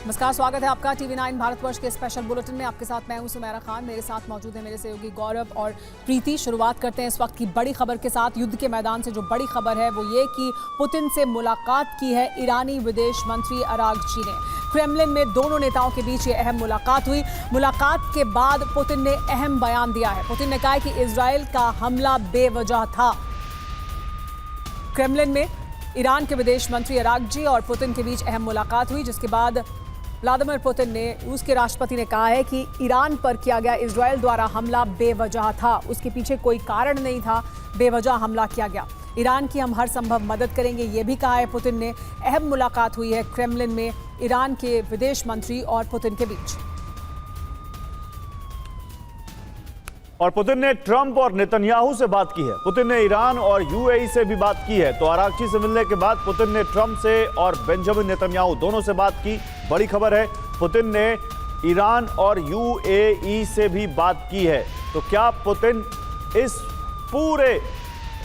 नमस्कार, स्वागत है आपका TV9 भारतवर्ष के स्पेशल बुलेटिन में। आपके साथ मैं हूं सुमेरा खान। मेरे साथ मौजूद है मेरे सहयोगी गौरव और प्रीति। शुरुआत करते हैं इस वक्त की बड़ी खबर के साथ। युद्ध के मैदान से जो बड़ी खबर है वो ये कि पुतिन से मुलाकात की है ईरानी विदेश मंत्री अरागची ने। क्रेमलिन में दोनों नेताओं के बीच ये अहम मुलाकात हुई। मुलाकात के बाद पुतिन ने अहम बयान दिया है। पुतिन ने कहा है कि इजरायल का हमला बेवजह था। क्रेमलिन में ईरान के विदेश मंत्री अरागची और पुतिन के बीच अहम मुलाकात हुई, जिसके बाद व्लादिमीर पुतिन ने, रूस के राष्ट्रपति ने कहा है कि ईरान पर किया गया इजरायल द्वारा हमला बेवजह था। उसके पीछे कोई कारण नहीं था, बेवजह हमला किया गया। ईरान की हम हर संभव मदद करेंगे, ये भी कहा है पुतिन ने। अहम मुलाकात हुई है क्रेमलिन में ईरान के विदेश मंत्री और पुतिन के बीच। और पुतिन ने ट्रंप और नेतन्याहू से बात की है। पुतिन ने ईरान और यूएई से भी बात की है। तो अरागची से मिलने के बाद पुतिन ने ट्रंप से और बेंजामिन नेतन्याहू दोनों से बात की। बड़ी खबर है, पुतिन ने ईरान और यूएई से भी बात की है। तो क्या पुतिन इस पूरे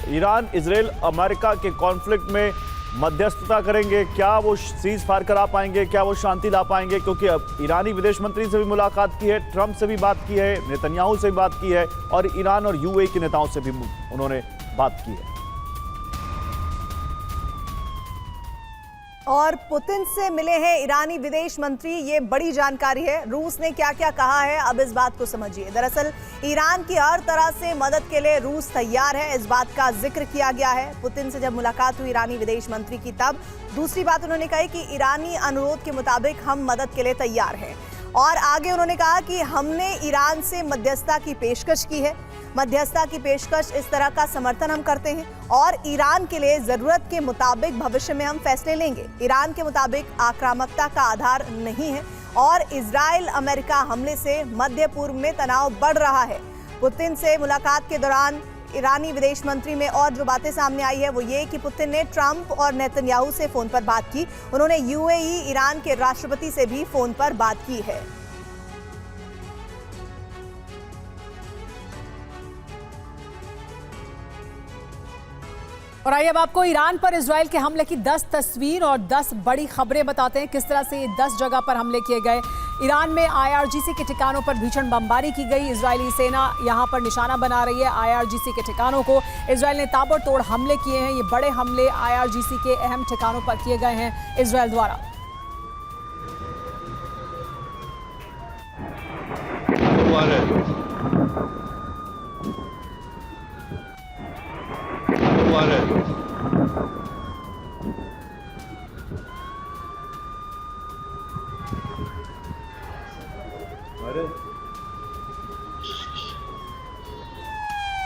ईरान इजराइल अमेरिका के कॉन्फ्लिक्ट में मध्यस्थता करेंगे? क्या वो सीज फायर करा पाएंगे? क्या वो शांति ला पाएंगे? क्योंकि अब ईरानी विदेश मंत्री से भी मुलाकात की है, ट्रंप से भी बात की है, नेतन्याहू से भी बात की है और ईरान और यूएई के नेताओं से भी उन्होंने बात की है। और पुतिन से मिले हैं ईरानी विदेश मंत्री, ये बड़ी जानकारी है। रूस ने क्या क्या कहा है, अब इस बात को समझिए। दरअसल ईरान की हर तरह से मदद के लिए रूस तैयार है, इस बात का जिक्र किया गया है। पुतिन से जब मुलाकात हुई ईरानी विदेश मंत्री की, तब दूसरी बात उन्होंने कही कि ईरानी अनुरोध के मुताबिक हम मदद के लिए तैयार हैं। और आगे उन्होंने कहा कि हमने ईरान से मध्यस्थता की पेशकश की है। मध्यस्थता की पेशकश, इस तरह का समर्थन हम करते हैं और ईरान के लिए जरूरत के मुताबिक भविष्य में हम फैसले लेंगे। ईरान के मुताबिक आक्रामकता का आधार नहीं है और इजराइल अमेरिका हमले से मध्य पूर्व में तनाव बढ़ रहा है। पुतिन से मुलाकात के दौरान ईरानी विदेश मंत्री में और जो बातें सामने आई है वो ये कि पुतिन ने ट्रंप और नेतन्याहू से फोन पर बात की। उन्होंने यूएई ईरान के राष्ट्रपति से भी फोन पर बात की है। और आइए अब आपको ईरान पर इजरायल के हमले की 10 तस्वीर और 10 बड़ी खबरें बताते हैं। किस तरह से 10 जगह पर हमले किए गए। ईरान में IRGC के ठिकानों पर भीषण बमबारी की गई। इजरायली सेना यहां पर निशाना बना रही है IRGC के ठिकानों को। इजरायल ने ताबड़तोड़ हमले किए हैं। ये बड़े हमले IRGC के अहम ठिकानों पर किए गए हैं इजरायल द्वारा।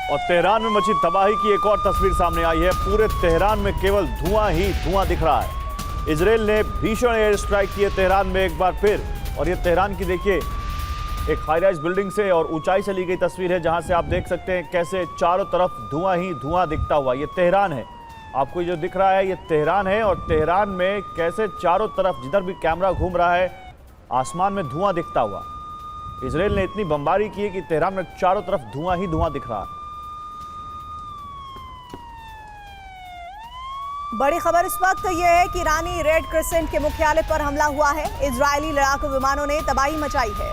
और तेहरान में मची तबाही की एक और तस्वीर सामने आई है। पूरे तेहरान में केवल धुआं ही धुआं दिख रहा है। इजरायल ने भीषण एयर स्ट्राइक किए तेहरान में एक बार फिर। और ये तेहरान की देखिए एक हाई राइज बिल्डिंग से और ऊंचाई से ली गई तस्वीर है, जहां से आप देख सकते हैं कैसे चारों तरफ धुआं ही धुआं दिखता हुआ। ये तेहरान है, आपको जो दिख रहा है ये तेहरान है। और तेहरान में कैसे चारों तरफ जिधर भी कैमरा घूम रहा है आसमान में धुआं दिखता हुआ। इजरायल ने इतनी बमबारी की है कि तेहरान में चारों तरफ धुआं ही धुआं दिख रहा है। बड़ी खबर इस वक्त यह है कि ईरानी रेड क्रिसेंट के मुख्यालय पर हमला हुआ है। इजरायली लड़ाकू विमानों ने तबाही मचाई है।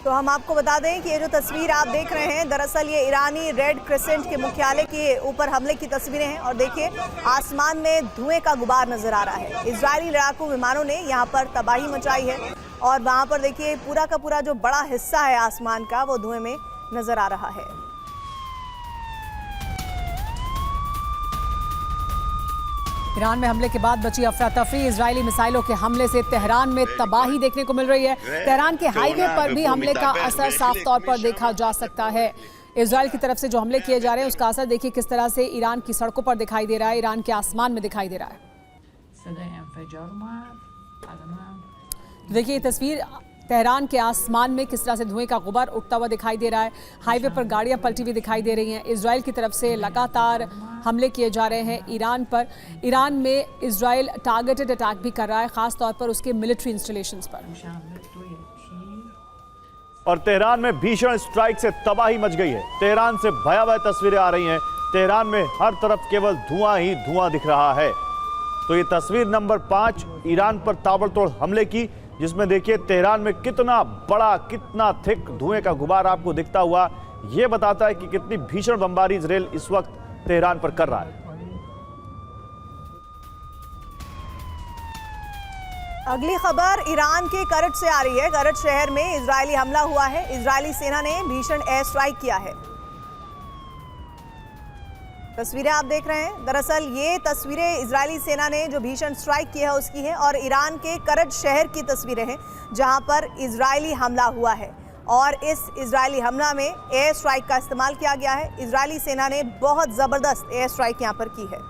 तो हम आपको बता दें कि ये जो तस्वीर आप देख रहे हैं, दरअसल ये ईरानी रेड क्रिसेंट के मुख्यालय के ऊपर हमले की तस्वीरें हैं। और देखिए आसमान में धुएं का गुबार नजर आ रहा है। इजरायली लड़ाकू विमानों ने यहाँ पर तबाही मचाई है और वहां पर देखिए पूरा का पूरा जो बड़ा हिस्सा है आसमान का वो धुएं में नजर आ रहा है। ईरान में हमले के बाद बची अफरा तफरी। इजरायली मिसाइलों के हमले से तेहरान में तबाही देखने को मिल रही है। तेहरान के हाईवे पर भी हमले का असर साफ तौर पर देखा जा सकता है। इजरायल की तरफ से जो हमले किए जा रहे हैं उसका असर देखिए किस तरह से ईरान की सड़कों पर दिखाई दे रहा है, ईरान के आसमान में दिखाई दे रहा है। देखिए ये तस्वीर तेहरान के आसमान में किस तरह से धुएं का गुबार उठता हुआ दिखाई दे रहा है। हाईवे पर गाड़ियां पलटी हुई दिखाई दे रही हैं। इजरायल की तरफ से लगातार हमले किए जा रहे हैं ईरान पर। ईरान में इजरायल टारगेटेड अटैक भी कर रहा है, खास तौर पर उसके मिलिट्री इंस्टॉलेशंस पर। और तेहरान में भीषण स्ट्राइक से तबाही मच गई है। तेहरान से भयावह तस्वीरें आ रही हैं। तेहरान में हर तरफ केवल धुआं ही धुआं दिख रहा है। तो ये तस्वीर नंबर 5 ईरान पर ताबड़तोड़ हमले की, जिसमें देखिए तेहरान में कितना बड़ा, कितना थिक धुएं का गुबार आपको दिखता हुआ, यह बताता है कि कितनी भीषण बमबारी इजराइल इस वक्त तेहरान पर कर रहा है। अगली खबर ईरान के करज से आ रही है। करज शहर में इजरायली हमला हुआ है। इजरायली सेना ने भीषण एयर स्ट्राइक किया है। तस्वीरें आप देख रहे हैं। दरअसल ये तस्वीरें इजरायली सेना ने जो भीषण स्ट्राइक की है उसकी है, और ईरान के करज शहर की तस्वीरें हैं जहां पर इजरायली हमला हुआ है। और इस इजरायली हमला में एयर स्ट्राइक का इस्तेमाल किया गया है। इजरायली सेना ने बहुत जबरदस्त एयर स्ट्राइक यहां पर की है।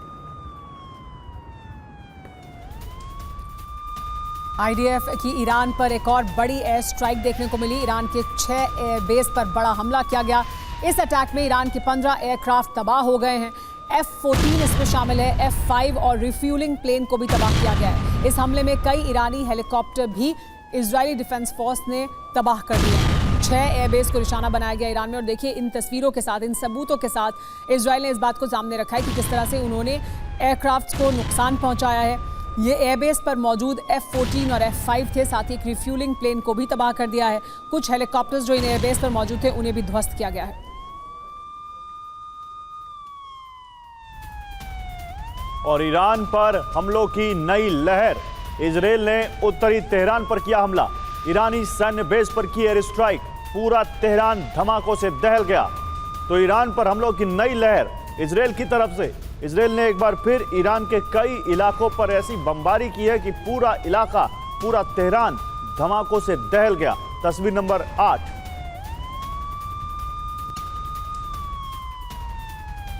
आईडीएफ की ईरान पर एक और बड़ी एयर स्ट्राइक देखने को मिली। ईरान के 6 एयर बेस पर बड़ा हमला किया गया। इस अटैक में ईरान के 15 एयरक्राफ्ट तबाह हो गए हैं। F-14 इसमें शामिल है। F-5 और रिफ्यूलिंग प्लेन को भी तबाह किया गया है। इस हमले में कई ईरानी हेलीकॉप्टर भी इजरायली डिफेंस फोर्स ने तबाह कर दिए। 6 एयरबेस को निशाना बनाया गया ईरान में। और देखिए इन तस्वीरों के साथ, इन सबूतों के साथ इजराइल ने इस बात को सामने रखा है कि किस तरह से उन्होंने एयरक्राफ्ट को नुकसान पहुंचाया है। ये एयरबेस पर मौजूद F-14 और F-5 थे, साथ ही एक रिफ्यूलिंग प्लेन को भी तबाह कर दिया है। कुछ हेलीकॉप्टर्स जो इन एयरबेस पर मौजूद थे उन्हें भी ध्वस्त किया गया है। और ईरान पर हमलों की नई लहर। इजराइल ने उत्तरी तेहरान पर किया हमला। ईरानी सैन्य बेस पर की एयर स्ट्राइक। पूरा तेहरान धमाकों से दहल गया। तो ईरान पर हमलों की नई लहर इजराइल की तरफ से। इजराइल ने एक बार फिर ईरान के कई इलाकों पर ऐसी बमबारी की है कि पूरा इलाका, पूरा तेहरान धमाकों से दहल गया। तस्वीर नंबर 8।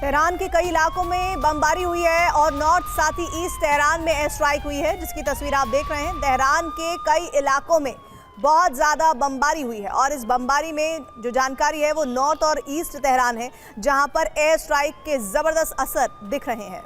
तेहरान के कई इलाकों में बमबारी हुई है और नॉर्थ साथ ही ईस्ट तेहरान में एयर स्ट्राइक हुई है, जिसकी तस्वीर आप देख रहे हैं। तेहरान के कई इलाकों में बहुत ज़्यादा बमबारी हुई है और इस बमबारी में जो जानकारी है वो नॉर्थ और ईस्ट तेहरान है, जहां पर एयर स्ट्राइक के ज़बरदस्त असर दिख रहे हैं।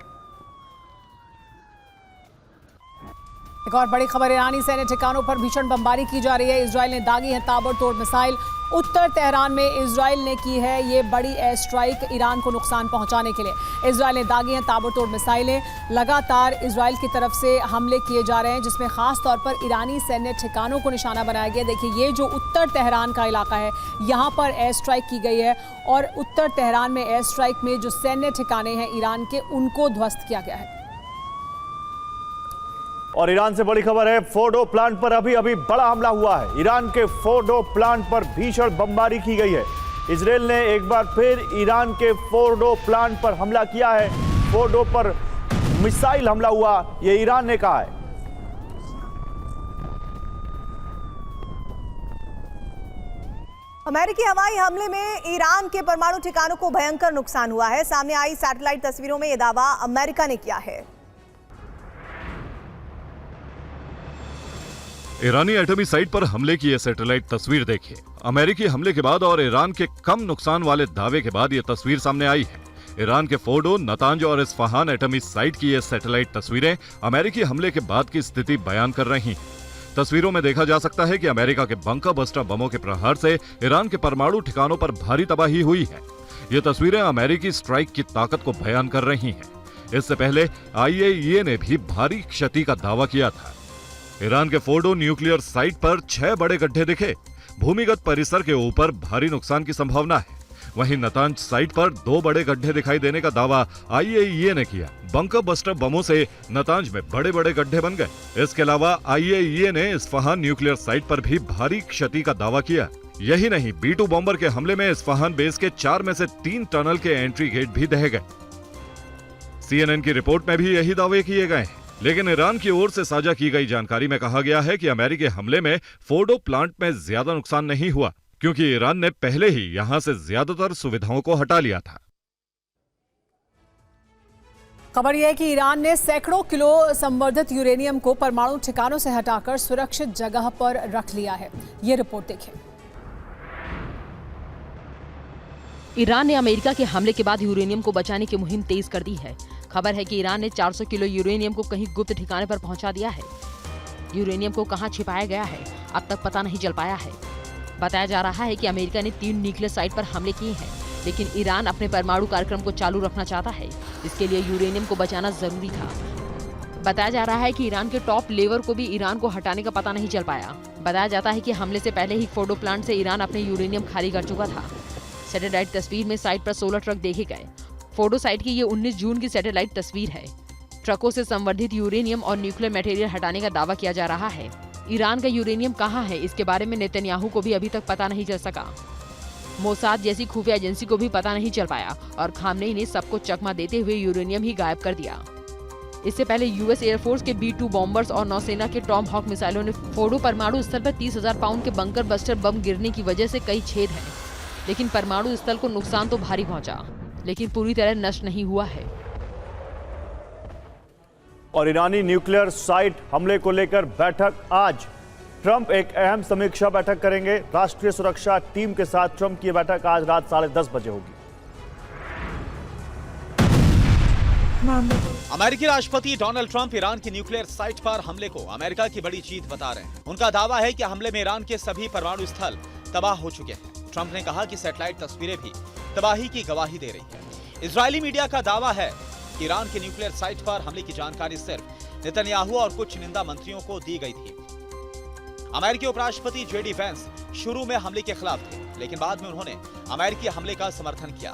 एक और बड़ी खबर, ईरानी सैन्य ठिकानों पर भीषण बमबारी की जा रही है। इजराइल ने दागी है ताबड़तोड़ मिसाइल। उत्तर तेहरान में इजराइल ने की है ये बड़ी एयर स्ट्राइक ईरान को नुकसान पहुंचाने के लिए। इजराइल ने दागी हैं ताबड़तोड़ मिसाइलें। लगातार इजराइल की तरफ से हमले किए जा रहे हैं, जिसमें खास तौर पर ईरानी सैन्य ठिकानों को निशाना बनाया गया। देखिए ये जो उत्तर तेहरान का इलाका है, यहाँ पर एयर स्ट्राइक की गई है और उत्तर तेहरान में एयर स्ट्राइक में जो सैन्य ठिकाने हैं ईरान के, उनको ध्वस्त किया गया है। और ईरान से बड़ी खबर है, फोर्डो प्लांट पर अभी अभी बड़ा हमला हुआ है। ईरान के फोर्डो प्लांट पर भीषण बमबारी की गई है। इजराइल ने एक बार फिर ईरान के फोर्डो प्लांट पर हमला किया है। फोर्डो पर मिसाइल हमला हुआ, यह ईरान ने कहा है। अमेरिकी हवाई हमले में ईरान के परमाणु ठिकानों को भयंकर नुकसान हुआ है। सामने आई सैटेलाइट तस्वीरों में यह दावा अमेरिका ने किया है। ईरानी एटमी साइट पर हमले की यह सैटेलाइट तस्वीर देखिए। अमेरिकी हमले के बाद और ईरान के कम नुकसान वाले दावे के बाद यह तस्वीर सामने आई है। ईरान के फोर्डो, नतांज और इस्फहान एटमी साइट की यह सैटेलाइट तस्वीरें अमेरिकी हमले के बाद की स्थिति बयान कर रही हैं। तस्वीरों में देखा जा सकता है कि अमेरिका के बंकर बस्टर बमों के प्रहार से ईरान के परमाणु ठिकानों पर भारी तबाही हुई है। ये तस्वीरें अमेरिकी स्ट्राइक की ताकत को बयान कर रही हैं। इससे पहले IAEA ने भी भारी क्षति का दावा किया था। ईरान के फोर्डो न्यूक्लियर साइट पर 6 बड़े गड्ढे दिखे। भूमिगत परिसर के ऊपर भारी नुकसान की संभावना है। वहीं नतांज साइट पर 2 बड़े गड्ढे दिखाई देने का दावा IAEA ने किया। बंकर बस्टर बमों से नतांज में बड़े बड़े गड्ढे बन गए। इसके अलावा IAEA ने इस्फहान न्यूक्लियर साइट पर भी भारी क्षति का दावा किया। यही नहीं, B-2 बॉम्बर के हमले में इस्फहान बेस के 4 में से 3 टनल के एंट्री गेट भी ढह गए। CNN की रिपोर्ट में भी यही दावे किए गए हैं। लेकिन ईरान की ओर से साझा की गई जानकारी में कहा गया है कि अमेरिकी हमले में फोर्डो प्लांट में ज्यादा नुकसान नहीं हुआ, क्योंकि ईरान ने पहले ही यहां से ज्यादातर सुविधाओं को हटा लिया था। खबर यह है कि ईरान ने सैकड़ों किलो संवर्धित यूरेनियम को परमाणु ठिकानों से हटाकर सुरक्षित जगह पर रख लिया है। ये रिपोर्ट देखें। ईरान ने अमेरिका के हमले के बाद यूरेनियम को बचाने की मुहिम तेज कर दी है। खबर है कि ईरान ने 400 किलो यूरेनियम को कहीं गुप्त ठिकाने पर पहुंचा दिया है। यूरेनियम को कहां छिपाया गया है, अब तक पता नहीं चल पाया है। बताया जा रहा है कि अमेरिका ने 3 न्यूक्लियर साइट पर हमले किए हैं, लेकिन ईरान अपने परमाणु कार्यक्रम को चालू रखना चाहता है। इसके लिए यूरेनियम को बचाना जरूरी था। बताया जा रहा है कि ईरान के टॉप लेवर को भी ईरान को हटाने का पता नहीं चल पाया। बताया जाता है कि हमले से पहले ही फोर्डो प्लांट से ईरान अपने यूरेनियम खाली कर चुका था। सैटेलाइट तस्वीर में साइट पर 16 ट्रक देखे गए। फोर्डो साइट की ये 19 जून की सैटेलाइट तस्वीर है। ट्रकों से संवर्धित यूरेनियम और न्यूक्लियर मटेरियल हटाने का दावा किया जा रहा है। ईरान का यूरेनियम कहाँ है, इसके बारे में नेतन्याहू को भी अभी तक पता नहीं चल सका। मोसाद जैसी खुफिया एजेंसी को भी पता नहीं चल पाया और खामनेई ने सबको चकमा देते हुए यूरेनियम ही गायब कर दिया। इससे पहले यूएस एयरफोर्स के B-2 बॉम्बर्स और नौसेना के टॉम हॉक मिसाइलों ने फोर्डो परमाणु स्थल पर 30,000 पाउंड के बंकर बस्टर बम गिरने की वजह से कई छेद हैं, लेकिन परमाणु स्थल को नुकसान तो भारी पहुंचा, लेकिन पूरी तरह नष्ट नहीं हुआ है। और ईरानी न्यूक्लियर साइट हमले को लेकर बैठक आज। ट्रंप एक अहम समीक्षा बैठक करेंगे। राष्ट्रीय सुरक्षा टीम के साथ ट्रंप की बैठक आज रात 10:30 बजे होगी। अमेरिकी राष्ट्रपति डोनाल्ड ट्रंप ईरान की न्यूक्लियर साइट पर हमले को अमेरिका की बड़ी जीत बता रहे हैं। उनका दावा है कि हमले में ईरान के सभी परमाणु स्थल तबाह हो चुके हैं। ट्रंप ने कहा कि सैटेलाइट तस्वीरें भी तबाही की गवाही दे रही है। इजरायली मीडिया का दावा है कि ईरान की न्यूक्लियर साइट पर हमले की जानकारी सिर्फ नेतन्याहू और कुछ निंदा मंत्रियों को दी गई थी। अमेरिकी उपराष्ट्रपति JD वैंस शुरू में हमले के खिलाफ थे, लेकिन बाद में उन्होंने अमेरिकी हमले का समर्थन किया।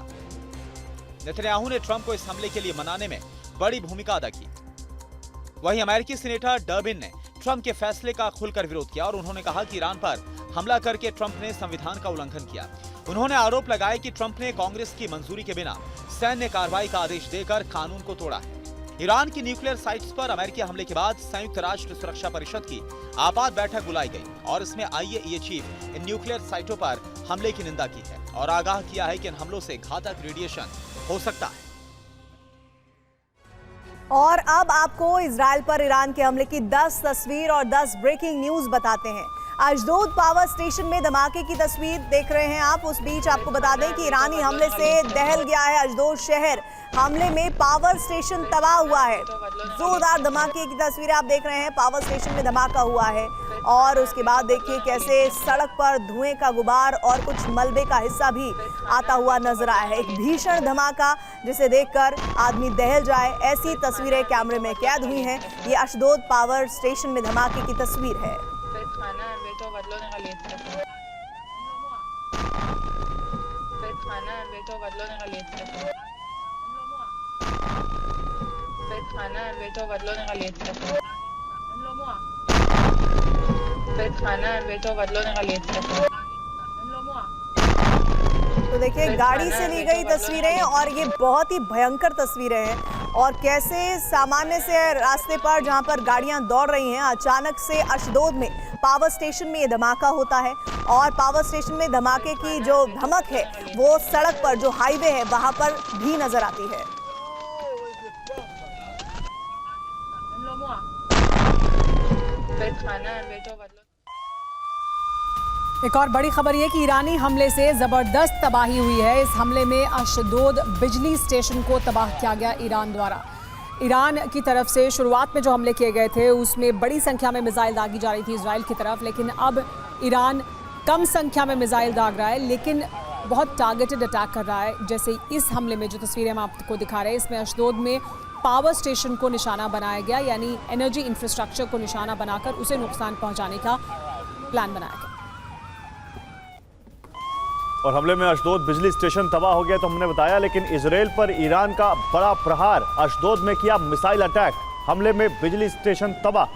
नेतन्याहू ने ट्रंप को इस हमले के लिए मनाने में बड़ी भूमिका अदा की। वहीं अमेरिकी सीनेटर डर्बिन ने ट्रंप के फैसले का खुलकर विरोध किया और उन्होंने कहा कि ईरान पर हमला करके ट्रंप ने संविधान का उल्लंघन किया। उन्होंने आरोप लगाया कि ट्रंप ने कांग्रेस की मंजूरी के बिना सैन्य कार्रवाई का आदेश देकर कानून को तोड़ा है। ईरान की न्यूक्लियर साइट्स पर अमेरिकी हमले के बाद संयुक्त राष्ट्र सुरक्षा परिषद की आपात बैठक बुलाई गई और इसमें IAEA चीफ इन न्यूक्लियर साइटों पर हमले की निंदा की है और आगाह किया है कि इन हमलों से घातक रेडिएशन हो सकता है। और अब आपको इजराइल पर ईरान के हमले की 10 तस्वीर और 10 ब्रेकिंग न्यूज बताते हैं। अशदोद पावर स्टेशन में धमाके की तस्वीर देख रहे हैं आप। उस बीच आपको बता दें कि ईरानी हमले से दहल गया है अशदोद शहर। हमले में पावर स्टेशन तबाह हुआ है। जोरदार धमाके की तस्वीरें आप देख रहे हैं। पावर स्टेशन में धमाका हुआ है और उसके बाद देखिए कैसे सड़क पर धुएं का गुबार और कुछ मलबे का हिस्सा भी आता हुआ नजर आया है। एक भीषण धमाका जिसे देखकर आदमी दहल जाए, ऐसी तस्वीरें कैमरे में कैद हुई हैं। ये अशदोद पावर स्टेशन में धमाके की तस्वीर है। तो देखिए गाड़ी से ली गई तस्वीरें और ये बहुत ही भयंकर तस्वीरें हैं और कैसे सामान्य से रास्ते पर जहां पर गाड़ियां दौड़ रही हैं, अचानक से अशदोद में पावर स्टेशन में ये धमाका होता है और पावर स्टेशन में धमाके की जो धमक है वो सड़क पर जो हाईवे है वहां पर भी नजर आती है। एक और बड़ी खबर यह कि ईरानी हमले से जबरदस्त तबाही हुई है। इस हमले में अशदोद बिजली स्टेशन को तबाह किया गया ईरान द्वारा। ईरान की तरफ से शुरुआत में जो हमले किए गए थे उसमें बड़ी संख्या में मिसाइल दागी जा रही थी इजराइल की तरफ, लेकिन अब ईरान कम संख्या में मिसाइल दाग रहा है लेकिन बहुत टारगेटेड अटैक कर रहा है। जैसे इस हमले में जो तस्वीरें हम आपको दिखा रहे हैं, इसमें अशदोद में पावर स्टेशन को निशाना बनाया गया, यानी एनर्जी इंफ्रास्ट्रक्चर को निशाना बनाकर उसे नुकसान पहुंचाने का प्लान बनाया गया। और हमले में अशदोद बिजली स्टेशन तबाह हो गया तो हमने बताया, लेकिन इजराइल पर ईरान का बड़ा प्रहार। अशदोद में किया मिसाइल अटैक, हमले में बिजली स्टेशन तबाह।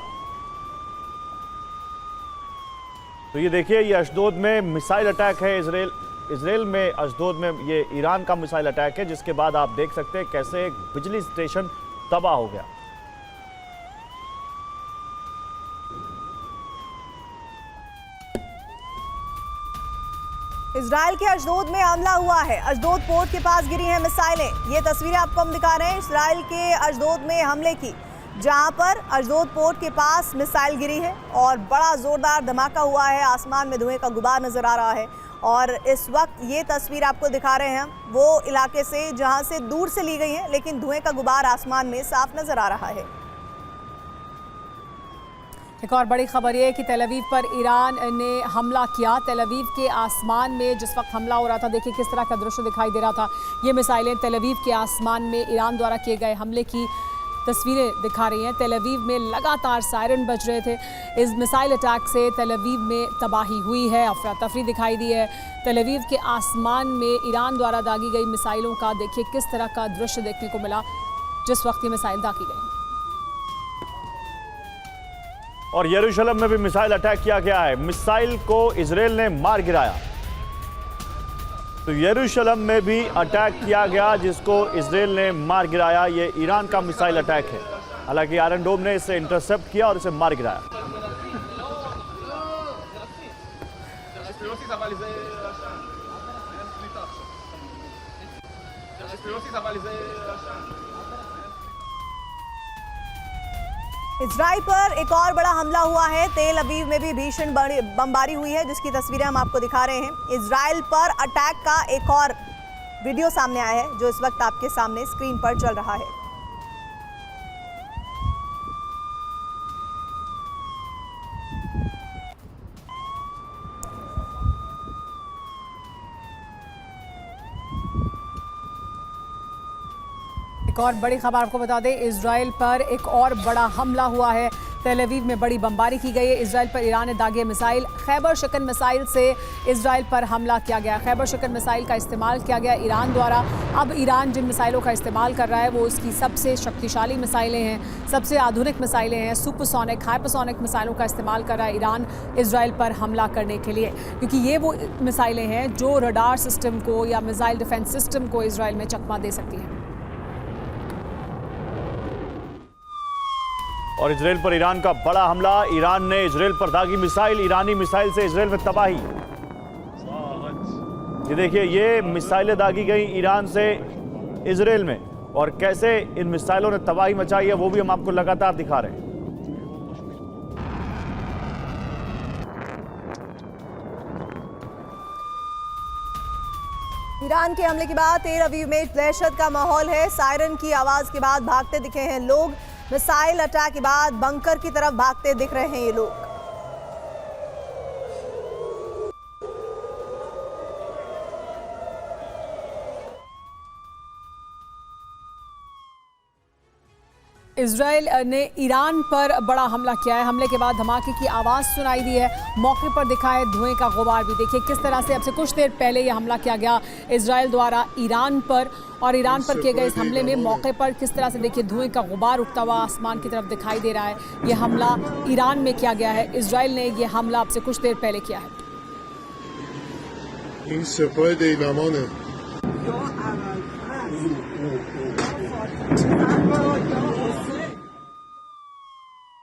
तो ये देखिए, ये अशदोद में मिसाइल अटैक है। इजराइल में अशदोद में ये ईरान का मिसाइल अटैक है, जिसके बाद आप देख सकते हैं कैसे एक बिजली स्टेशन तबाह हो गया। इजराइल के अशदोद में हमला हुआ है। अशदोद पोर्ट के पास गिरी हैं मिसाइलें। ये तस्वीरें आपको हम दिखा रहे हैं इजराइल के अशदोद में हमले की, जहां पर अशदोद पोर्ट के पास मिसाइल गिरी है और बड़ा जोरदार धमाका हुआ है। आसमान में धुएं का गुबार नजर आ रहा है और इस वक्त ये तस्वीर आपको दिखा रहे हैं वो इलाके से जहां से दूर से ली गई है, लेकिन धुएं का गुबार आसमान में साफ नजर आ रहा है। एक और बड़ी खबर ये है कि तेल अवीव पर ईरान ने हमला किया। तेल अवीव के आसमान में जिस वक्त हमला हो रहा था, देखिए किस तरह का दृश्य दिखाई दे रहा था। ये मिसाइलें तेल अवीव के आसमान में ईरान द्वारा किए गए हमले की तस्वीरें दिखा रही हैं। तेल अवीव में लगातार सायरन बज रहे थे। इस मिसाइल अटैक से तेल अवीव में तबाही हुई है, अफरा तफरी दिखाई दी है। तेल अवीव के आसमान में ईरान द्वारा दागी गई मिसाइलों का देखिए किस तरह का दृश्य देखने को मिला जिस वक्त ये मिसाइल दागी गई। और यरूशलेम में भी मिसाइल अटैक किया गया है। मिसाइल को इजराइल ने मार गिराया। तो यरूशलेम में भी अटैक किया गया जिसको इजराइल ने मार गिराया। ये ईरान का मिसाइल अटैक है। हालांकि आयरन डोम ने इसे इंटरसेप्ट किया और इसे मार गिराया। इजराइल पर एक और बड़ा हमला हुआ है। तेल अवीव में भी भीषण बमबारी हुई है जिसकी तस्वीरें हम आपको दिखा रहे हैं। इजराइल पर अटैक का एक और वीडियो सामने आया है जो इस वक्त आपके सामने स्क्रीन पर चल रहा है। एक और बड़ी खबर आपको बता दें, इजराइल पर एक और बड़ा हमला हुआ है। तेल अवीव में बड़ी बमबारी की गई है। इजराइल पर ईरान ने दागे मिसाइल। खैबर शिकन मिसाइल से इजराइल पर हमला किया गया। खैबर शिकन मिसाइल का इस्तेमाल किया गया ईरान द्वारा। अब ईरान जिन मिसाइलों का इस्तेमाल कर रहा है वो उसकी सबसे शक्तिशाली मिसाइलें हैं, सबसे आधुनिक मिसाइलें हैं। सुपरसोनिक, हाइपरसोनिक मिसाइलों का इस्तेमाल कर रहा है ईरान इजराइल पर हमला करने के लिए, क्योंकि ये वो मिसाइलें हैं जो रडार सिस्टम को या मिसाइल डिफेंस सिस्टम को इजराइल में चकमा दे सकती हैं। और इजराइल पर ईरान का बड़ा हमला। ईरान ने इजराइल पर दागी मिसाइल। ईरानी मिसाइल से इजराइल में तबाही। ये देखिए, ये मिसाइलें दागी गई ईरान से इजराइल में और कैसे इन मिसाइलों ने तबाही मचाई है वो भी हम आपको लगातार दिखा रहे हैं। ईरान के हमले के बाद तेल अवीव में दहशत का माहौल है। सायरन की आवाज के बाद भागते दिखे हैं लोग। मिसाइल अटैक के बाद बंकर की तरफ भागते दिख रहे हैं ये लोग। इजराइल ने ईरान पर बड़ा हमला किया है। हमले के बाद धमाके की आवाज़ सुनाई दी है। मौके पर दिखा है धुएं का गुबार भी। देखिए किस तरह से अब से कुछ देर पहले ये हमला किया गया इजराइल द्वारा ईरान पर, और ईरान पर किए गए इस हमले में मौके पर किस तरह से देखिए धुएं का गुबार उठता हुआ आसमान की तरफ दिखाई दे रहा है। ये हमला ईरान में किया गया है। इजराइल ने ये हमला अब से कुछ देर पहले किया है।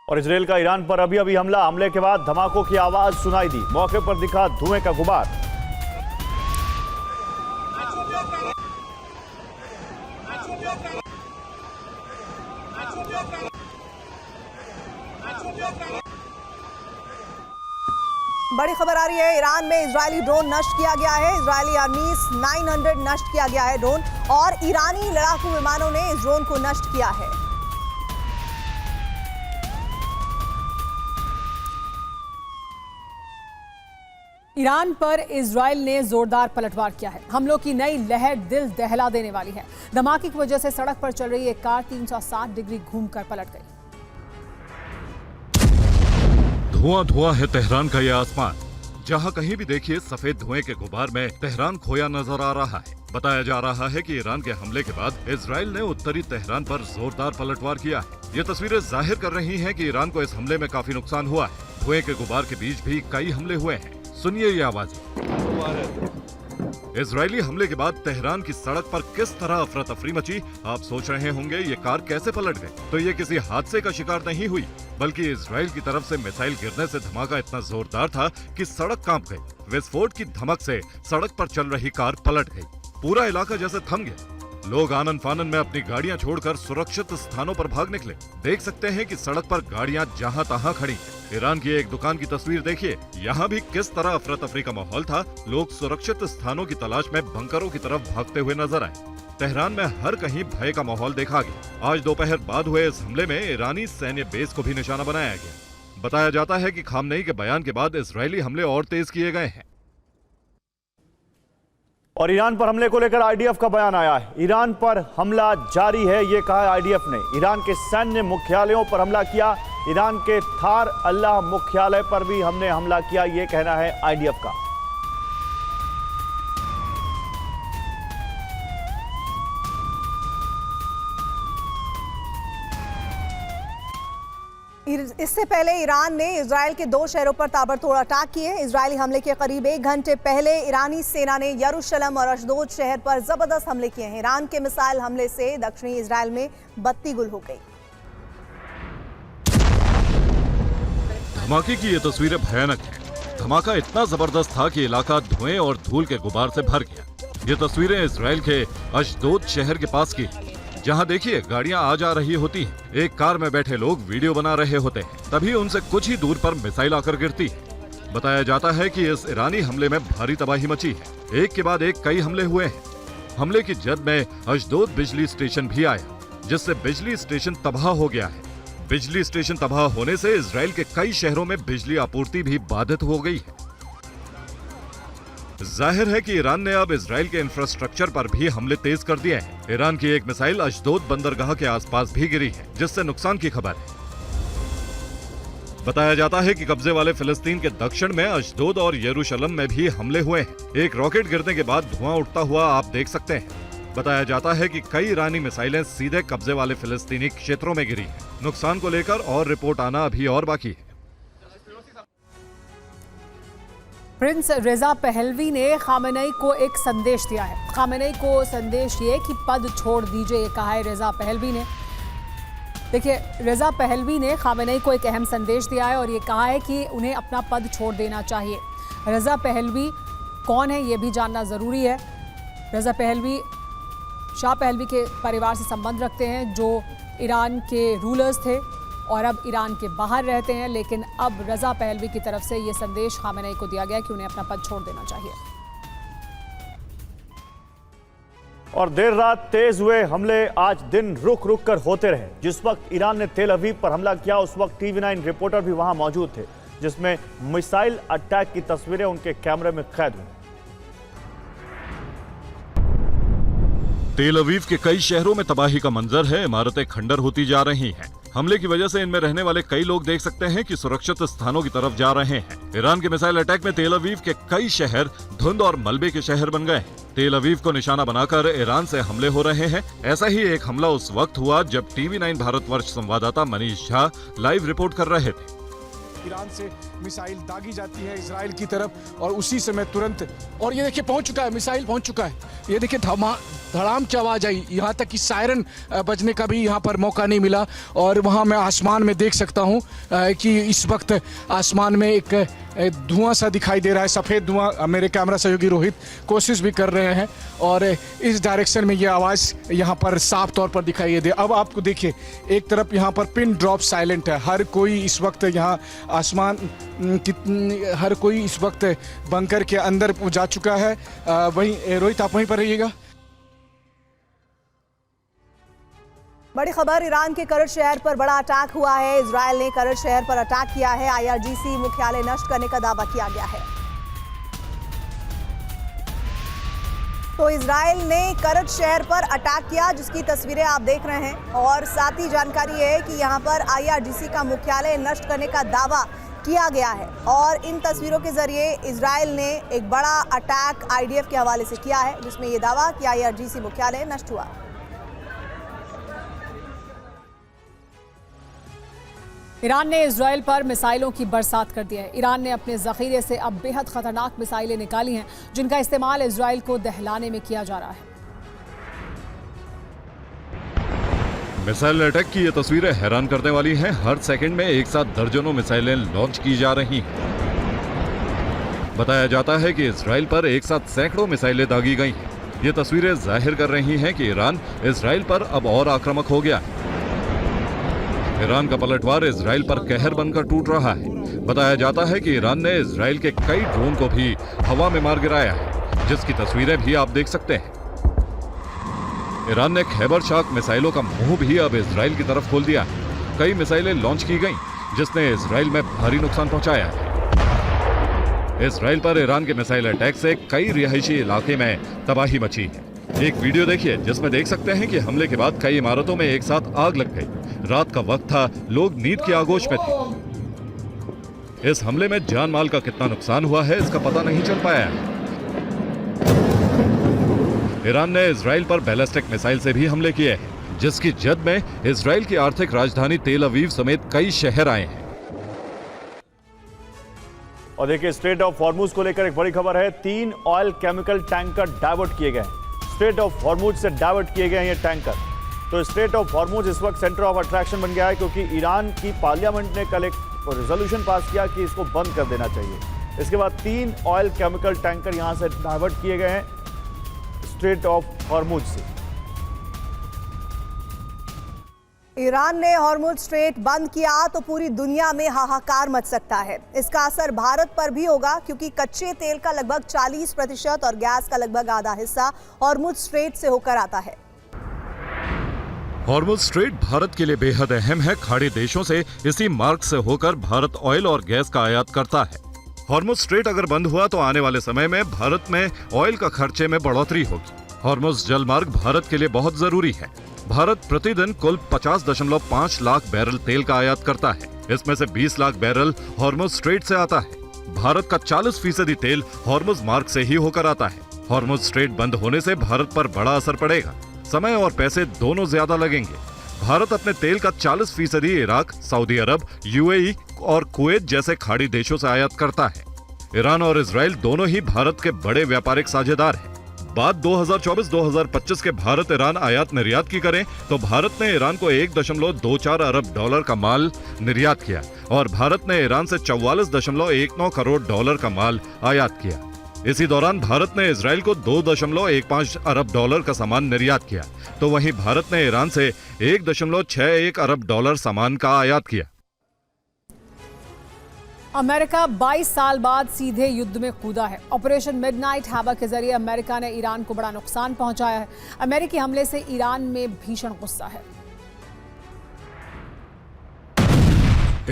और इजराइल का ईरान पर अभी अभी हमला। हमले के बाद धमाकों की आवाज सुनाई दी। मौके पर दिखा धुएं का गुबार। बड़ी खबर आ रही है, ईरान में इजरायली ड्रोन नष्ट किया गया है। इजरायली आर्मीज 900 नष्ट किया गया है ड्रोन, और ईरानी लड़ाकू विमानों ने इस ड्रोन को नष्ट किया है। ईरान पर इजराइल ने जोरदार पलटवार किया है। हमलों की नई लहर दिल दहला देने वाली है। धमाके की वजह से सड़क पर चल रही एक कार 360 डिग्री घूमकर पलट गई। धुआं धुआं है तेहरान का ये आसमान। जहां कहीं भी देखिए सफेद धुएं के गुबार में तेहरान खोया नजर आ रहा है। बताया जा रहा है कि ईरान के हमले के बाद इजराइल ने उत्तरी तेहरान पर जोरदार पलटवार किया है। ये तस्वीरें जाहिर कर रही हैं कि ईरान को इस हमले में काफी नुकसान हुआ है। धुएं के गुबार के बीच भी कई हमले हुए हैं। सुनिए ये आवाज। इजरायली हमले के बाद तेहरान की सड़क पर किस तरह अफरा तफरी मची। आप सोच रहे होंगे ये कार कैसे पलट गई। तो ये किसी हादसे का शिकार नहीं हुई, बल्कि इजराइल की तरफ से मिसाइल गिरने से धमाका इतना जोरदार था कि सड़क कांप गई। विस्फोट की धमक से सड़क पर चल रही कार पलट गई। पूरा इलाका जैसे थम गया। लोग आनन फानन में अपनी गाड़ियां छोड़कर सुरक्षित स्थानों पर भाग निकले। देख सकते हैं कि सड़क पर गाड़ियां जहां तहां खड़ी। ईरान की एक दुकान की तस्वीर देखिए। यहाँ भी किस तरह अफरा तफरी का माहौल था। लोग सुरक्षित स्थानों की तलाश में बंकरों की तरफ भागते हुए नजर आए। तेहरान में हर कहीं भय का माहौल देखा गया। आज दोपहर बाद हुए इस हमले में ईरानी सैन्य बेस को भी निशाना बनाया गया। बताया जाता है कि खामनेई के बयान के बाद इजरायली हमले और तेज किए गए हैं। और ईरान पर हमले को लेकर आईडीएफ का बयान आया है। ईरान पर हमला जारी है, ये कहा है आईडीएफ ने। ईरान के सैन्य मुख्यालयों पर हमला किया। ईरान के थार अल्लाह मुख्यालय पर भी हमने हमला किया, ये कहना है आईडीएफ का। इससे पहले ईरान ने इजराइल के 2 शहरों पर ताबड़तोड़ अटैक किए। इजरायली हमले के करीब 1 घंटे पहले ईरानी सेना ने यरूशलेम और अशदोद शहर पर जबरदस्त हमले किए हैं। ईरान के मिसाइल हमले से दक्षिणी इजराइल में बत्ती गुल हो गई। धमाके की ये तस्वीरें भयानक हैं। धमाका इतना जबरदस्त था कि इलाका धुएं और धूल के गुबार से भर गया। ये तस्वीरें इजराइल के अशदोद शहर के पास की, जहां देखिए गाड़ियां आ जा रही होती हैं। एक कार में बैठे लोग वीडियो बना रहे होते हैं, तभी उनसे कुछ ही दूर पर मिसाइल आकर गिरती है। बताया जाता है कि इस ईरानी हमले में भारी तबाही मची है। एक के बाद एक कई हमले हुए हैं। हमले की जद में अशदोद बिजली स्टेशन भी आया, जिससे बिजली स्टेशन तबाह हो गया है। बिजली स्टेशन तबाह होने से इजराइल के कई शहरों में बिजली आपूर्ति भी बाधित हो गई है। जाहिर है कि ईरान ने अब इजराइल के इंफ्रास्ट्रक्चर पर भी हमले तेज कर दिए हैं। ईरान की एक मिसाइल अशदोद बंदरगाह के आसपास भी गिरी है, जिससे नुकसान की खबर है। बताया जाता है कि कब्जे वाले फिलिस्तीन के दक्षिण में अशदोद और यरूशलेम में भी हमले हुए हैं। एक रॉकेट गिरने के बाद धुआं उठता हुआ आप देख सकते हैं। बताया जाता है कि कई ईरानी मिसाइलें सीधे कब्जे वाले फिलिस्तीनी क्षेत्रों में गिरी हैं। नुकसान को लेकर और रिपोर्ट आना अभी और बाकी है। प्रिंस रेजा पहलवी ने खामेनेई को एक संदेश दिया है। खामेनेई को संदेश ये कि पद छोड़ दीजिए, ये कहा है रेजा पहलवी ने। देखिए, रेजा पहलवी ने खामेनेई को एक अहम संदेश दिया है और ये कहा है कि उन्हें अपना पद छोड़ देना चाहिए। रेजा पहलवी कौन है, ये भी जानना ज़रूरी है। रेजा पहलवी शाह पहलवी के परिवार से संबंध रखते हैं, जो ईरान के रूलर्स थे और अब ईरान के बाहर रहते हैं। लेकिन अब रजा पहलवी की तरफ से ये संदेश खामेनेई को दिया गया कि उन्हें अपना पद छोड़ देना चाहिए। और देर रात तेज हुए हमले आज दिन रुक रुक कर होते रहे। जिस वक्त ईरान ने तेल अवीव पर हमला किया, उस वक्त TV9 रिपोर्टर भी वहां मौजूद थे, जिसमें मिसाइल अटैक की तस्वीरें उनके कैमरे में कैद हुई। तेल अवीव के कई शहरों में तबाही का मंजर है। इमारतें खंडर होती जा रही हैं। हमले की वजह से इनमें रहने वाले कई लोग देख सकते हैं कि सुरक्षित स्थानों की तरफ जा रहे हैं। ईरान के मिसाइल अटैक में तेल अवीव के कई शहर धुंध और मलबे के शहर बन गए हैं। तेल अवीव को निशाना बनाकर ईरान से हमले हो रहे हैं। ऐसा ही एक हमला उस वक्त हुआ जब TV9 भारतवर्ष संवाददाता मनीष झा लाइव रिपोर्ट कर रहे थे। ईरान से मिसाइल दागी जाती है इजराइल की तरफ और उसी समय तुरंत, और ये देखिए पहुंच चुका है, मिसाइल पहुंच चुका है। ये देखिए धड़ाम की आवाज आई, यहाँ तक कि सायरन बजने का भी यहाँ पर मौका नहीं मिला। और वहाँ मैं आसमान में देख सकता हूँ कि इस वक्त आसमान में एक धुआं सा दिखाई दे रहा है, सफ़ेद धुआं। मेरे कैमरा सहयोगी रोहित कोशिश भी कर रहे हैं और इस डायरेक्शन में ये आवाज़ यहाँ पर साफ तौर पर दिखाई दे। अब आपको देखिए, एक तरफ यहाँ पर पिन ड्रॉप साइलेंट है। हर कोई इस वक्त यहाँ आसमान हर कोई इस वक्त बंकर के अंदर जा चुका है। वहीं रोहित आप वहीं पर रहिएगा। बड़ी खबर, ईरान के करज शहर पर बड़ा अटैक हुआ है। इजराइल ने करज शहर पर अटैक किया है। IRGC मुख्यालय नष्ट करने का दावा किया गया है। तो इजराइल ने करज शहर पर अटैक किया, जिसकी तस्वीरें आप देख रहे हैं। और साथ ही जानकारी है कि यहां पर IRGC का मुख्यालय नष्ट करने का दावा किया गया है। और इन तस्वीरों के जरिए इजराइल ने एक बड़ा अटैक IDF के हवाले से किया है, जिसमें यह दावा कि IRGC मुख्यालय नष्ट हुआ। ईरान ने इजराइल पर मिसाइलों की बरसात कर दी है। ईरान ने अपने जखीरे से अब बेहद खतरनाक मिसाइलें निकाली हैं, जिनका इस्तेमाल इजराइल को दहलाने में किया जा रहा है। मिसाइल अटैक की ये तस्वीरें हैरान करने वाली हैं। हर सेकंड में एक साथ दर्जनों मिसाइलें लॉन्च की जा रही हैं। बताया जाता है कि इजराइल पर एक साथ सैकड़ों मिसाइलें दागी गई हैं। ये तस्वीरें जाहिर कर रही हैं कि ईरान इजराइल पर अब और आक्रामक हो गया है। ईरान का पलटवार इजराइल पर कहर बनकर टूट रहा है। बताया जाता है कि ईरान ने इजराइल के कई ड्रोन को भी हवा में मार गिराया है, जिसकी तस्वीरें भी आप देख सकते हैं। ईरान ने खैबर शार्क मिसाइलों का मुंह भी अब इजराइल की तरफ खोल दिया है। कई मिसाइलें लॉन्च की गईं, जिसने इजराइल में भारी नुकसान पहुंचाया है। इजराइल पर ईरान के मिसाइल अटैक से कई रिहायशी इलाके में तबाही मची है। एक वीडियो देखिए जिसमें देख सकते हैं कि हमले के बाद कई इमारतों में एक साथ आग लग गई। रात का वक्त था, लोग नींद की आगोश में थे। इस हमले में जान माल का कितना नुकसान हुआ है इसका पता नहीं चल पाया है। ईरान ने इजराइल पर बैलिस्टिक मिसाइल से भी हमले किए हैं, जिसकी जद में इजराइल की आर्थिक राजधानी तेल अवीव समेत कई शहर आए हैं। और देखिए, स्ट्रेट ऑफ हॉर्मुज को लेकर एक बड़ी खबर है। 3 ऑयल केमिकल टैंकर डाइवर्ट किए गए हैं। स्ट्रेट ऑफ हॉर्मुज से डाइवर्ट किए गए हैं ये टैंकर। तो स्ट्रेट ऑफ हॉर्मुज इस वक्त सेंटर ऑफ अट्रैक्शन बन गया है, क्योंकि ईरान की पार्लियामेंट ने कल एक रेजोल्यूशन पास किया कि इसको बंद कर देना चाहिए। इसके बाद 3 ऑयल केमिकल टैंकर यहां से डाइवर्ट किए गए हैं स्ट्रेट ऑफ हॉर्मुज से। ईरान ने हॉर्मुज स्ट्रेट बंद किया तो पूरी दुनिया में हाहाकार मच सकता है। इसका असर भारत पर भी होगा, क्योंकि कच्चे तेल का लगभग 40% और गैस का लगभग आधा हिस्सा हॉर्मुज स्ट्रेट से होकर आता है। हॉर्मुज स्ट्रेट भारत के लिए बेहद अहम है। खाड़ी देशों से इसी मार्ग से होकर भारत ऑयल और गैस का आयात करता है। हॉर्मुज स्ट्रेट अगर बंद हुआ तो आने वाले समय में भारत में ऑयल का खर्चे में बढ़ोतरी होगी। हॉर्मुज जल मार्ग भारत के लिए बहुत जरूरी है। भारत प्रतिदिन कुल 50.5 लाख बैरल तेल का आयात करता है। इसमें से 20 लाख बैरल हॉर्मुज स्ट्रेट से आता है। भारत का 40% तेल हॉर्मुज मार्ग से ही होकर आता है। हॉर्मुज स्ट्रेट बंद होने से भारत पर बड़ा असर पड़ेगा। समय और पैसे दोनों ज्यादा लगेंगे। भारत अपने तेल का 40% इराक, सऊदी अरब, यूएई और कुवैत जैसे खाड़ी देशों से आयात करता है। ईरान और इजराइल दोनों ही भारत के बड़े व्यापारिक साझेदार हैं। बात 2024-2025 के भारत ईरान आयात निर्यात की करें तो भारत ने ईरान को $1.24 अरब का माल निर्यात किया और भारत ने ईरान से $44.19 करोड़ का माल आयात किया। इसी दौरान भारत ने इजराइल को $2.15 अरब का सामान निर्यात किया, तो वहीं भारत ने ईरान से $1.61 अरब सामान का आयात किया। अमेरिका 22 साल बाद सीधे युद्ध में कूदा है। ऑपरेशन मिडनाइट हैमर के जरिए अमेरिका ने ईरान को बड़ा नुकसान पहुंचाया है। अमेरिकी हमले से ईरान में भीषण गुस्सा है।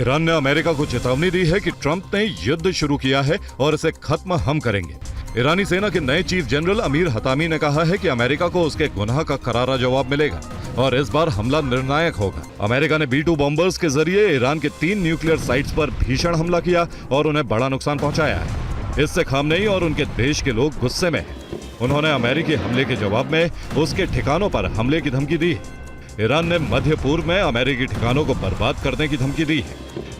ईरान ने अमेरिका को चेतावनी दी है कि ट्रंप ने युद्ध शुरू किया है और इसे खत्म हम करेंगे। ईरानी सेना के नए चीफ जनरल अमीर हतामी ने कहा है कि अमेरिका को उसके गुनाह का करारा जवाब मिलेगा और इस बार हमला निर्णायक होगा। अमेरिका ने B-2 बॉम्बर्स के जरिए ईरान के 3 न्यूक्लियर साइट्स पर भीषण हमला किया और उन्हें बड़ा नुकसान पहुंचाया है। इससे खामनेई और उनके देश के लोग गुस्से में हैं। उन्होंने अमेरिकी हमले के जवाब में उसके ठिकानों पर हमले की धमकी दी है। ईरान ने मध्य पूर्व में अमेरिकी ठिकानों को बर्बाद करने की धमकी दी है।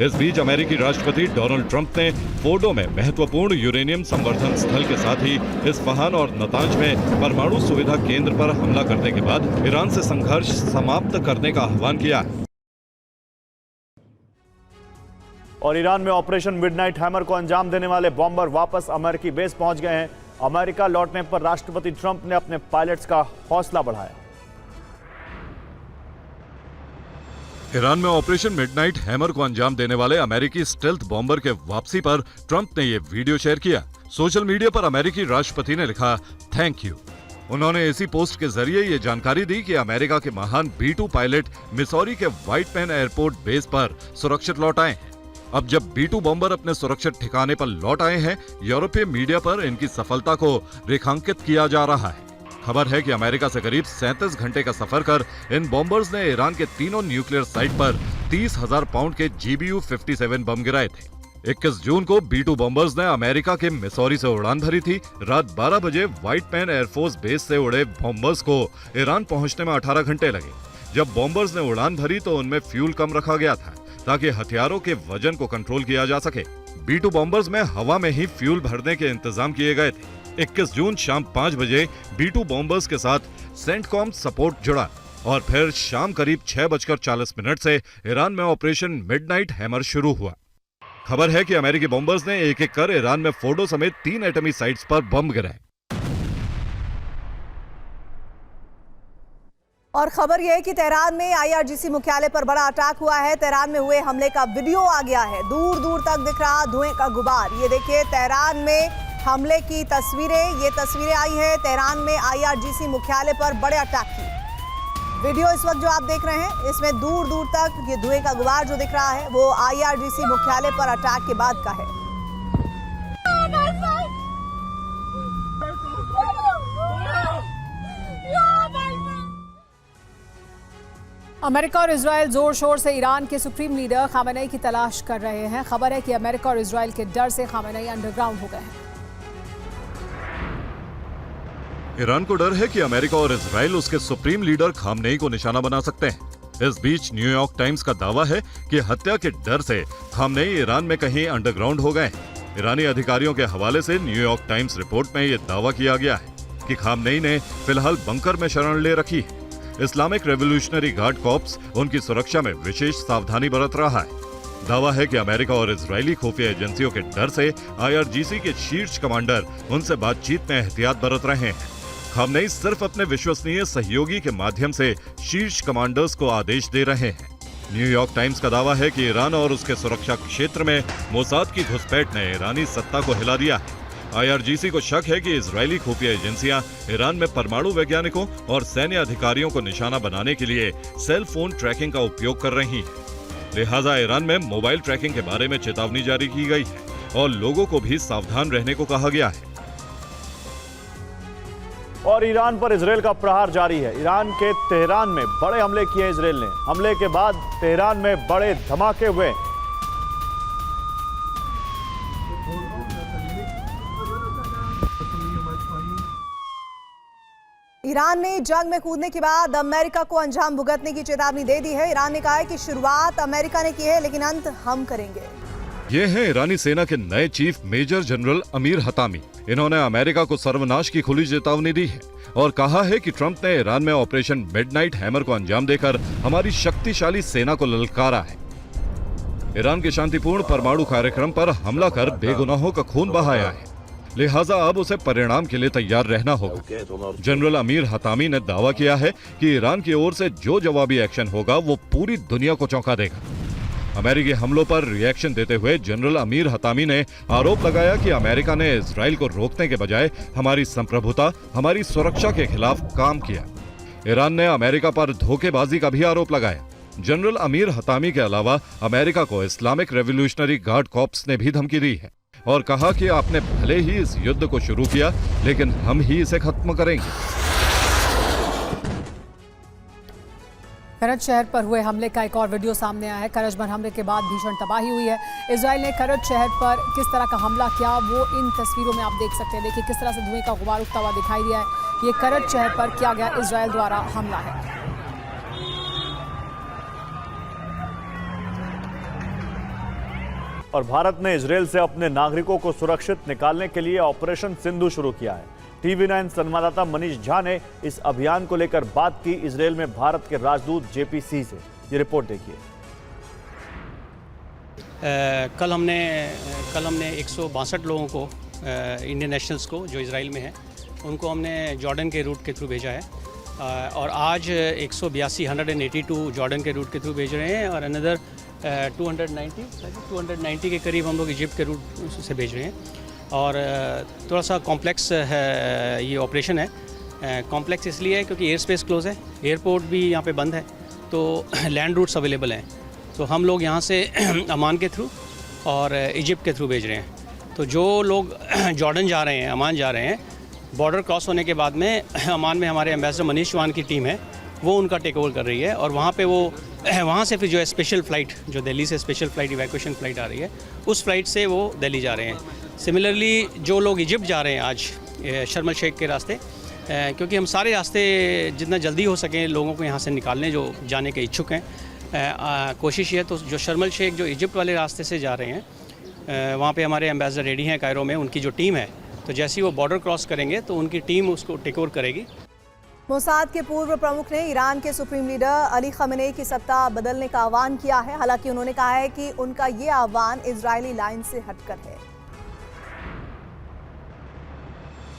इस बीच अमेरिकी राष्ट्रपति डोनाल्ड ट्रंप ने फोर्डो में महत्वपूर्ण यूरेनियम संवर्धन स्थल के साथ ही इस्फहान और नतांज में परमाणु सुविधा केंद्र पर हमला करने के बाद ईरान से संघर्ष समाप्त करने का आह्वान किया है। और ईरान में ऑपरेशन मिडनाइट हैमर को अंजाम देने वाले बॉम्बर वापस अमेरिकी बेस पहुंच गए हैं। अमेरिका लौटने पर राष्ट्रपति ट्रंप ने अपने पायलट्स का हौसला बढ़ाया। ईरान में ऑपरेशन मिडनाइट हैमर को अंजाम देने वाले अमेरिकी स्टेल्थ बॉम्बर के वापसी पर ट्रंप ने ये वीडियो शेयर किया। सोशल मीडिया पर अमेरिकी राष्ट्रपति ने लिखा, थैंक यू। उन्होंने इसी पोस्ट के जरिए ये जानकारी दी कि अमेरिका के महान B-2 पायलट मिसौरी के व्हाइट मैन एयरपोर्ट बेस पर सुरक्षित लौट आए हैं। अब जब B-2 बॉम्बर अपने सुरक्षित ठिकाने पर लौट आए हैं, यूरोपीय मीडिया पर इनकी सफलता को रेखांकित किया जा रहा है। खबर है कि अमेरिका से करीब 37 घंटे का सफर कर इन बॉम्बर्स ने ईरान के तीनों न्यूक्लियर साइट पर 30,000 पाउंड के GBU-57 बम गिराए थे। 21 जून को B-2 बॉम्बर्स ने अमेरिका के मिसौरी से उड़ान भरी थी। रात 12 बजे व्हाइट मैन एयरफोर्स बेस से उड़े बॉम्बर्स को ईरान पहुंचने में 18 घंटे लगे। जब बॉम्बर्स ने उड़ान भरी तो उनमें फ्यूल कम रखा गया था ताकि हथियारों के वजन को कंट्रोल किया जा सके। B-2 बॉम्बर्स में हवा में ही फ्यूल भरने के इंतजाम किए गए थे। 21 जून शाम 5 बजे B-2 बॉम्बर्स के साथ सेंटकॉम सपोर्ट जुड़ा और फिर शाम करीब 6:40 से ईरान में ऑपरेशन मिडनाइट हैमर शुरू हुआ। खबर है कि अमेरिकी बॉम्बर्स ने एक एक कर ईरान में फोर्डो समेत 3 एटमी साइट्स पर बम गिराए। और खबर यह है कि तेहरान में IRGC मुख्यालय पर बड़ा अटैक हुआ है। तेहरान में हुए हमले का वीडियो आ गया है। दूर दूर तक दिख रहा धुएं का गुबार। ये देखिए तेहरान में हमले की तस्वीरें। ये तस्वीरें आई हैं तेहरान में IRGC मुख्यालय पर बड़े अटैक की। वीडियो इस वक्त जो आप देख रहे हैं इसमें दूर दूर तक ये धुएं का गुबार जो दिख रहा है वो IRGC मुख्यालय पर अटैक के बाद का है। अमेरिका और इजराइल जोर शोर से ईरान के सुप्रीम लीडर खामेनेई की तलाश कर रहे हैं। खबर है कि अमेरिका और इजराइल के डर से खामेनेई अंडरग्राउंड हो गए हैं। ईरान को डर है कि अमेरिका और इजराइल उसके सुप्रीम लीडर खामनेई को निशाना बना सकते हैं। इस बीच न्यूयॉर्क टाइम्स का दावा है कि हत्या के डर से खामनेई ईरान में कहीं अंडरग्राउंड हो गए। ईरानी अधिकारियों के हवाले से न्यूयॉर्क टाइम्स रिपोर्ट में यह दावा किया गया है कि खामनेई ने फिलहाल बंकर में शरण ले रखी है। इस्लामिक रेवोल्यूशनरी गार्ड कॉर्प्स उनकी सुरक्षा में विशेष सावधानी बरत रहा है। दावा है कि अमेरिका और इजरायली खुफिया एजेंसियों के डर से IRGC के शीर्ष कमांडर उनसे बातचीत में एहतियात बरत रहे हैं। खामनेई सिर्फ अपने विश्वसनीय सहयोगी के माध्यम से शीर्ष कमांडर्स को आदेश दे रहे हैं। न्यूयॉर्क टाइम्स का दावा है कि ईरान और उसके सुरक्षा क्षेत्र में मोसाद की घुसपैठ ने ईरानी सत्ता को हिला दिया है। IRGC को शक है कि इजरायली खुफिया एजेंसियां ईरान में परमाणु वैज्ञानिकों और सैन्य अधिकारियों को निशाना बनाने के लिए सेल फोन ट्रैकिंग का उपयोग कर रही है। लिहाजा ईरान में मोबाइल ट्रैकिंग के बारे में चेतावनी जारी की गई है और लोगों को भी सावधान रहने को कहा गया है। और ईरान पर इजराइल का प्रहार जारी है। ईरान के तेहरान में बड़े हमले किए इजराइल ने। हमले के बाद तेहरान में बड़े धमाके हुए। ईरान ने जंग में कूदने के बाद अमेरिका को अंजाम भुगतने की चेतावनी दे दी है। ईरान ने कहा है कि शुरुआत अमेरिका ने की है लेकिन अंत हम करेंगे। ये हैं ईरानी सेना के नए chief major general Amir Hatami. इन्होंने अमेरिका को सर्वनाश की खुली चेतावनी दी है और कहा है कि ट्रंप ने ईरान में ऑपरेशन मिडनाइट हैमर को अंजाम देकर हमारी शक्तिशाली सेना को ललकारा है। ईरान के शांतिपूर्ण परमाणु कार्यक्रम पर हमला कर बेगुनाहों का खून बहाया है, लिहाजा अब उसे परिणाम के लिए तैयार रहना होगा। जनरल अमीर हतामी ने दावा किया है कि ईरान की ओर से जो जवाबी एक्शन होगा वो पूरी दुनिया को चौंका देगा। अमेरिकी हमलों पर रिएक्शन देते हुए जनरल अमीर हतामी ने आरोप लगाया कि अमेरिका ने इजराइल को रोकने के बजाय हमारी संप्रभुता, हमारी सुरक्षा के खिलाफ काम किया। ईरान ने अमेरिका पर धोखेबाजी का भी आरोप लगाया। जनरल अमीर हतामी के अलावा अमेरिका को इस्लामिक रेवोल्यूशनरी गार्ड कॉर्प्स ने भी धमकी दी है और कहा कि आपने भले ही इस युद्ध को शुरू किया लेकिन हम ही इसे खत्म करेंगे। करज शहर पर हुए हमले का एक और वीडियो सामने आया है। करज पर हमले के बाद भीषण तबाही हुई है। इजराइल ने करज शहर पर किस तरह का हमला किया वो इन तस्वीरों में आप देख सकते हैं। देखिए किस तरह से धुएं का गुबार उठता हुआ दिखाई दिया है। ये करज शहर पर किया गया इजराइल द्वारा हमला है। और भारत ने इजराइल से अपने नागरिकों को सुरक्षित निकालने के लिए ऑपरेशन सिंधु शुरू किया है। TV9 संवाददाता मनीष झा ने इस अभियान को लेकर बात की इजराइल में भारत के राजदूत JP सिंह से। ये रिपोर्ट देखिए। कल हमने 162 लोगों को इंडियन नेशनल्स को जो इजराइल में हैं उनको हमने जॉर्डन के रूट के थ्रू भेजा है और आज 182 जॉर्डन के रूट के थ्रू भेज रहे हैं और अनदर 290 के करीब हम लोग इजिप्ट के रूट से भेज रहे हैं। और थोड़ा सा कॉम्प्लेक्स है ये ऑपरेशन है। कॉम्प्लेक्स इसलिए है क्योंकि एयर स्पेस क्लोज है, एयरपोर्ट भी यहाँ पे बंद है, तो लैंड रूट्स अवेलेबल हैं। तो हम लोग यहाँ से अमान के थ्रू और इजिप्ट के थ्रू भेज रहे हैं। तो जो लोग जॉर्डन जा रहे हैं, अमान जा रहे हैं, बॉर्डर क्रॉस होने के बाद में अमान में हमारे एम्बेसडर मनीष चौहान की टीम है, वो उनका टेक ओवर कर रही है और वहाँ पे वो वहाँ से फिर जो है स्पेशल फ़्लाइट, जो दिल्ली से स्पेशल फ़्लाइट इवैक्यूएशन फ़्लाइट आ रही है, उस फ्लाइट से वो दिल्ली जा रहे हैं। सिमिलरली जो लोग इजिप्ट जा रहे हैं आज शर्म शेख के रास्ते, क्योंकि हम सारे रास्ते जितना जल्दी हो सकें लोगों को यहाँ से निकालने जो जाने के इच्छुक हैं, कोशिश ये है। तो जो शर्म शेख जो इजिप्ट वाले रास्ते से जा रहे हैं वहाँ पे हमारे एम्बेसडर रेडी हैं कायरो में, उनकी जो टीम है, तो जैसे ही वो बॉर्डर क्रॉस करेंगे तो उनकी टीम उसको टेक ओवर करेगी। मोसाद के पूर्व प्रमुख ने ईरान के सुप्रीम लीडर अली खमेनेई की सत्ता बदलने का आह्वान किया है। हालांकि उन्होंने कहा है कि उनका ये आह्वान इजरायली लाइन से हटकर है।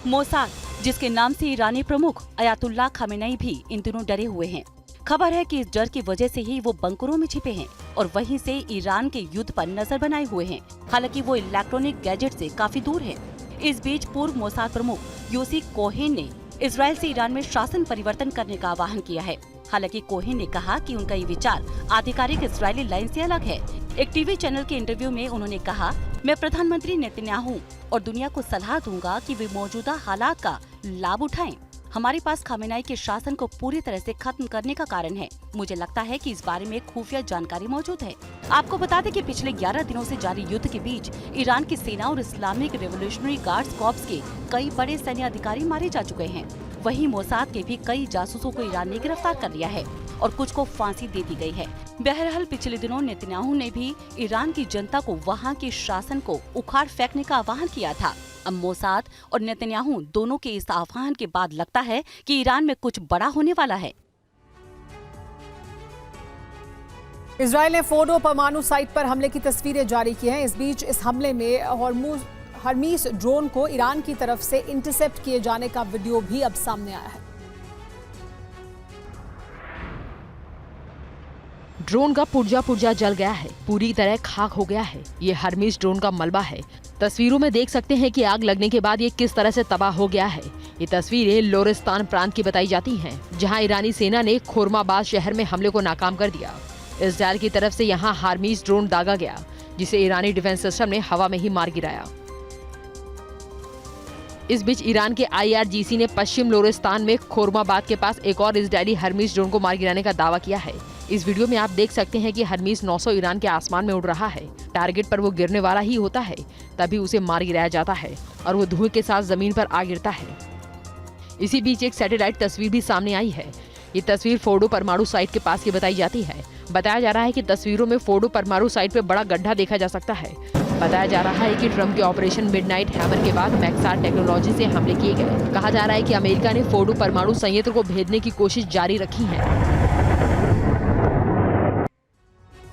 मोसाद, जिसके नाम से ईरानी प्रमुख अयातुल्लाह खमेनेई भी इन दिनों डरे हुए हैं। खबर है कि इस डर की वजह से ही वो बंकरों में छिपे हैं और वहीं से ईरान के युद्ध पर नजर बनाए हुए हैं। हालांकि वो इलेक्ट्रॉनिक गैजेट से काफी दूर है। इस बीच पूर्व मोसाद प्रमुख योसी कोहेन ने इजराइल से ईरान में शासन परिवर्तन करने का आह्वान किया है। हालांकि कोहेन ने कहा कि उनका ये विचार आधिकारिक इजरायली लाइन से अलग है। एक टीवी चैनल के इंटरव्यू में उन्होंने कहा, मैं प्रधानमंत्री नेतन्याहू और दुनिया को सलाह दूंगा कि वे मौजूदा हालात का लाभ उठाएं। हमारे पास खामेनेई के शासन को पूरी तरह से खत्म करने का कारण है। मुझे लगता है कि इस बारे में खुफिया जानकारी मौजूद है। आपको बता दें कि पिछले 11 दिनों से जारी युद्ध के बीच ईरान की सेना और इस्लामिक रेवोल्यूशनरी गार्ड्स कॉर्प्स के कई बड़े सैन्य अधिकारी मारे जा चुके हैं। वहीं मोसाद के भी कई जासूसों को ईरान ने गिरफ्तार कर लिया है और कुछ को फांसी दे दी गई है। बहरहाल पिछले दिनों नेतन्याहू ने भी ईरान की जनता को वहां के शासन को उखाड़ फेंकने का आह्वान किया था। अब मोसाद और नेतन्याहू दोनों के इस आह्वान के बाद लगता है कि ईरान में कुछ बड़ा होने वाला है। इजराइल ने फोर्डो परमाणु साइट पर हमले की तस्वीरें जारी की हैं। इस बीच इस हमले में हर्मीस ड्रोन को ईरान की तरफ से इंटरसेप्ट किए जाने का वीडियो भी अब सामने आया है। ड्रोन का पुर्जा जल गया है, पूरी तरह खाक हो गया है। ये हर्मीस ड्रोन का मलबा है। तस्वीरों में देख सकते हैं कि आग लगने के बाद ये किस तरह से तबाह हो गया है। ये तस्वीरें लोरिस्तान प्रांत की बताई जाती हैं, जहां ईरानी सेना ने खोरमाबाद शहर में हमले को नाकाम कर दिया। इजरायल की तरफ से यहां हर्मीस ड्रोन दागा गया, जिसे ईरानी डिफेंस सिस्टम ने हवा में ही मार गिराया। इस बीच ईरान के IRGC ने पश्चिम लोरिस्तान में खोरमाबाद के पास एक और इजरायली हर्मीस ड्रोन को मार गिराने का दावा किया है। इस वीडियो में आप देख सकते हैं कि हर्मीस 900 ईरान के आसमान में उड़ रहा है। टारगेट पर वो गिरने वाला ही होता है, तभी उसे मार गिराया जाता है और वो धुएं के साथ जमीन पर आ गिरता है। इसी बीच एक सैटेलाइट तस्वीर भी सामने आई है। ये तस्वीर फोर्डो परमाणु साइट के पास की बताई जाती है। बताया जा रहा है कि तस्वीरों में फोर्डो परमाणु साइट पे बड़ा गड्ढा देखा जा सकता है। बताया जा रहा है कि ट्रम्प के ऑपरेशन मिडनाइट हैमर के बाद मैक्सार टेक्नोलॉजी से हमले किए गए। कहा जा रहा है कि अमेरिका ने फोर्डो परमाणु संयंत्र को भेदने की कोशिश जारी रखी है।